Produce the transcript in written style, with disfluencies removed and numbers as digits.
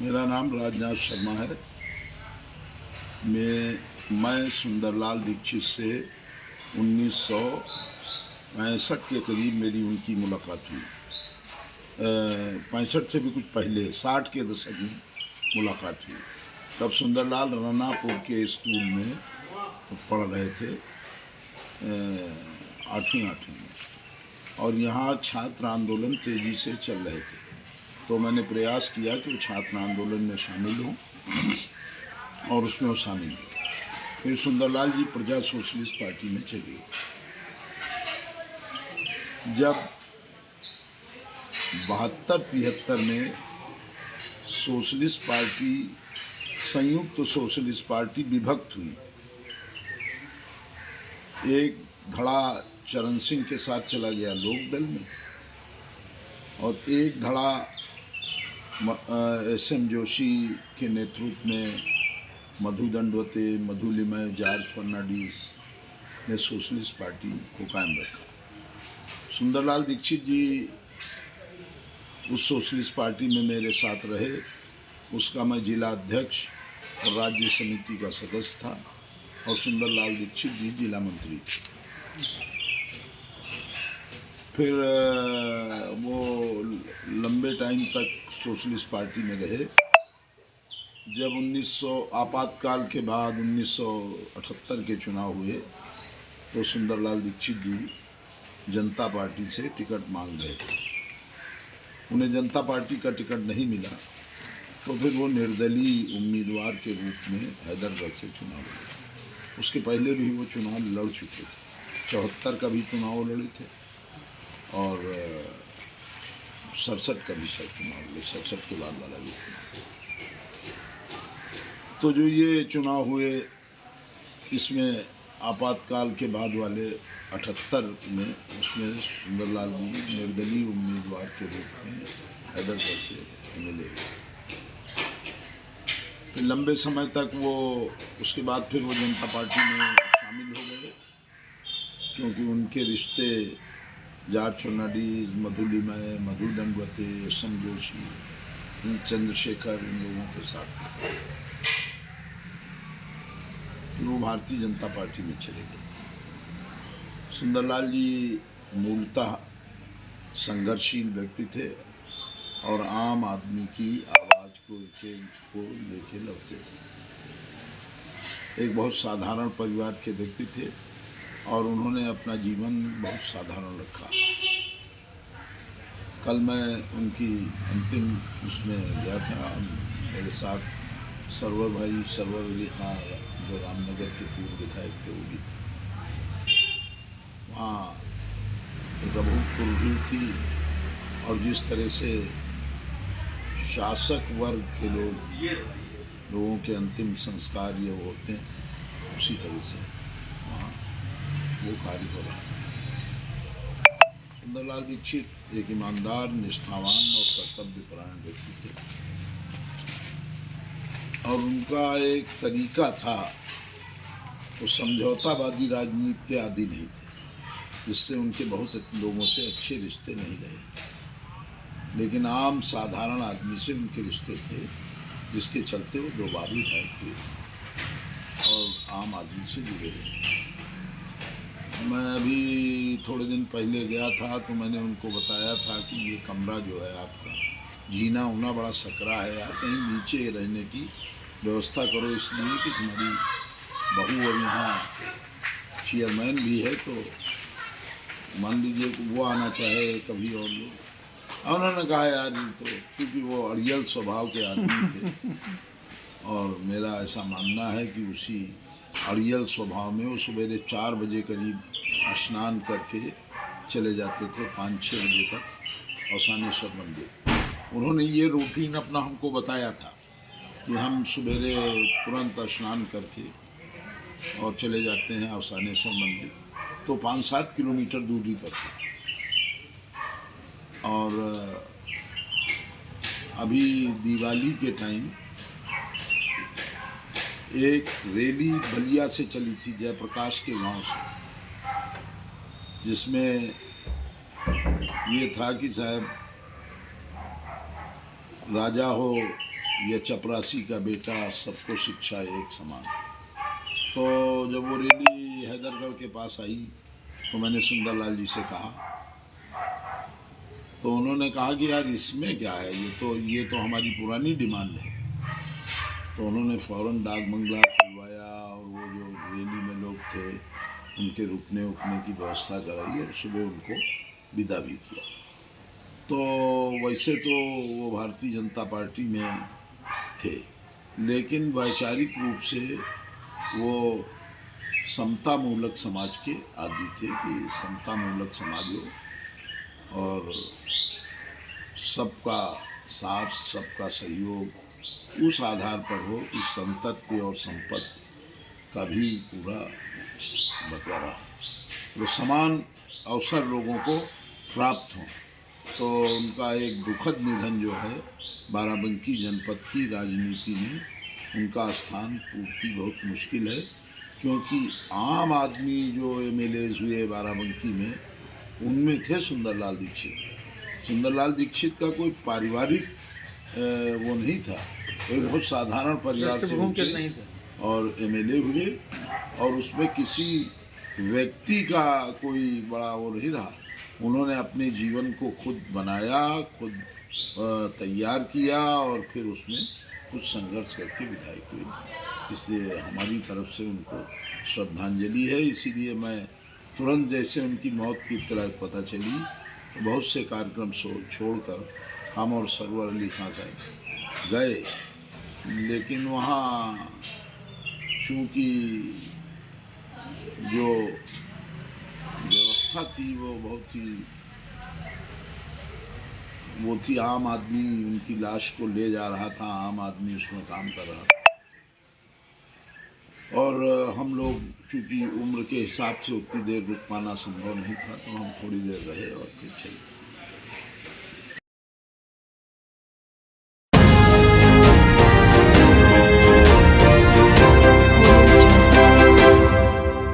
मेरा नाम राजनाथ शर्मा है। मैं सुंदरलाल दीक्षित से 1965 के करीब मेरी उनकी मुलाकात हुई। 65 से भी कुछ पहले 60 के दशक में मुलाकात हुई। तब सुंदरलाल रनापुर के स्कूल में पढ़ रहे थे, 8वीं में, और यहाँ छात्र आंदोलन तेज़ी से चल रहे थे। तो मैंने प्रयास किया कि वो छात्र आंदोलन में शामिल हों और उसमें वो शामिल हुए। फिर सुंदरलाल जी प्रजा सोशलिस्ट पार्टी में चले गए। जब 72-73 में सोशलिस्ट पार्टी, संयुक्त सोशलिस्ट पार्टी विभक्त हुई, एक धड़ा चरण सिंह के साथ चला गया लोकदल में और एक धड़ा एस.एम. जोशी के नेतृत्व में मधु दंडवते, मधु लिमय, जॉर्ज फर्नांडिस ने सोशलिस्ट पार्टी को कायम रखा। सुंदरलाल दीक्षित जी उस सोशलिस्ट पार्टी में मेरे साथ रहे। उसका मैं जिला अध्यक्ष और राज्य समिति का सदस्य था और सुंदरलाल दीक्षित जी जिला मंत्री थे। फिर वो लंबे टाइम तक सोशलिस्ट पार्टी में रहे। जब 1900 आपातकाल के बाद 1978 के चुनाव हुए तो सुंदरलाल दीक्षित जी जनता पार्टी से टिकट मांग रहे थे। उन्हें जनता पार्टी का टिकट नहीं मिला तो फिर वो निर्दलीय उम्मीदवार के रूप में हैदरगढ़ से चुनाव लड़े। उसके पहले भी वो चुनाव लड़ चुके थे। 74 का भी चुनाव लड़े थे और 67 का भी चुनाव लड़े, 67 के बाद वाला भी। तो जो ये चुनाव हुए, इसमें आपातकाल के बाद वाले 78 में, उसमें सुंदरलाल जी निर्दलीय उम्मीदवार के रूप में हैदरगढ़ से मिले। फिर लंबे समय तक वो, उसके बाद फिर वो जनता पार्टी में शामिल हो गए, क्योंकि उनके रिश्ते जॉर्ज फर्नांडिस, मधु लिमय, मधु दंडवते, एस.एम. जोशी, चंद्रशेखर, इन लोगों के साथ थे। फिर वो भारतीय जनता पार्टी में चले गए। सुंदरलाल जी मूलतः संघर्षशील व्यक्ति थे और आम आदमी की आवाज़ को लेके लड़ते थे। एक बहुत साधारण परिवार के व्यक्ति थे और उन्होंने अपना जीवन बहुत साधारण रखा। कल मैं उनकी अंतिम उसमें गया था। मेरे साथ सरवर अली खां, जो रामनगर के पूर्व विधायक थे, वो भी थे। वहाँ एक अभूतपूर्व भीड़ थी और जिस तरह से शासक वर्ग के लोगों के अंतिम संस्कार ये होते हैं, उसी तरह से वहाँ वो कार्य हो रहा है। सुंदरलाल दीक्षित एक ईमानदार, निष्ठावान और कर्तव्यपरायण व्यक्ति थे और उनका एक तरीका था, वो समझौतावादी राजनीति के आदी नहीं थे, जिससे उनके बहुत लोगों से अच्छे रिश्ते नहीं रहे। लेकिन आम साधारण आदमी से उनके रिश्ते थे, जिसके चलते वो 2 बार विधायक हुए और आम आदमी से जुड़े रहे। मैं अभी थोड़े दिन पहले गया था तो मैंने उनको बताया था कि ये कमरा जो है आपका, जीना होना बड़ा सकरा है यार, कहीं नीचे रहने की व्यवस्था करो, इसलिए कि तुम्हारी बहू और यहाँ चेयरमैन भी है, तो मान लीजिए कि वो आना चाहे कभी और लोग। उन्होंने कहा यार, तो क्योंकि वो अड़ियल स्वभाव के आदमी थे और मेरा ऐसा मानना है कि उसी अड़ियल स्वभाव में वो सवेरे 4 बजे करीब स्नान करके चले जाते थे 5-6 बजे तक अवसानेश्वर मंदिर। उन्होंने ये रूटीन अपना हमको बताया था कि हम सवेरे तुरंत स्नान करके और चले जाते हैं अवसानेश्वर मंदिर, तो 5-7 किलोमीटर दूरी पर था। और अभी दिवाली के टाइम एक रैली बलिया से चली थी, जयप्रकाश के गांव से, जिसमें ये था कि साहब राजा हो ये चपरासी का बेटा, सबको शिक्षा एक समान। तो जब वो रैली हैदरगढ़ के पास आई तो मैंने सुंदरलाल जी से कहा, तो उन्होंने कहा कि यार इसमें क्या है, ये तो हमारी पुरानी डिमांड है। तो उन्होंने फ़ौरन डाक बंगला खुलवाया और वो जो रैली में लोग थे उनके रुकने उकने की व्यवस्था कराई और सुबह उनको विदा भी किया। तो वैसे तो वो भारतीय जनता पार्टी में थे, लेकिन वैचारिक रूप से वो समता मूलक समाज के आदी थे कि समता मूलक समाज हो और सबका साथ, सबका सहयोग उस आधार पर हो कि संतति और संपत्ति का भी पूरा बंटवारा हो, तो समान अवसर लोगों को प्राप्त हों। तो उनका एक दुखद निधन जो है, बाराबंकी जनपद की राजनीति में उनका स्थान पूर्ति बहुत मुश्किल है, क्योंकि आम आदमी जो एमएलएज हुए बाराबंकी में, उनमें थे सुंदरलाल दीक्षित। सुंदरलाल दीक्षित का कोई पारिवारिक वो नहीं था, एक बहुत साधारण परिवार से उठे और एमएलए हुए, और उसमें किसी व्यक्ति का कोई बड़ा वो नहीं रहा। उन्होंने अपने जीवन को खुद बनाया, खुद तैयार किया और फिर उसमें कुछ संघर्ष करके विधायक हुए। इसलिए हमारी तरफ से उनको श्रद्धांजलि है। इसीलिए मैं तुरंत जैसे उनकी मौत की इत्तला पता चली तो बहुत से कार्यक्रम छोड़कर हम और सरवर अली खां साहब गए, लेकिन वहाँ चूँकि जो व्यवस्था थी वो बहुत ही वो थी, आम आदमी उनकी लाश को ले जा रहा था, आम आदमी उसमें काम कर रहा था, और हम लोग चूँकि उम्र के हिसाब से उतनी देर रुक पाना संभव नहीं था, तो हम थोड़ी देर रहे और फिर चले।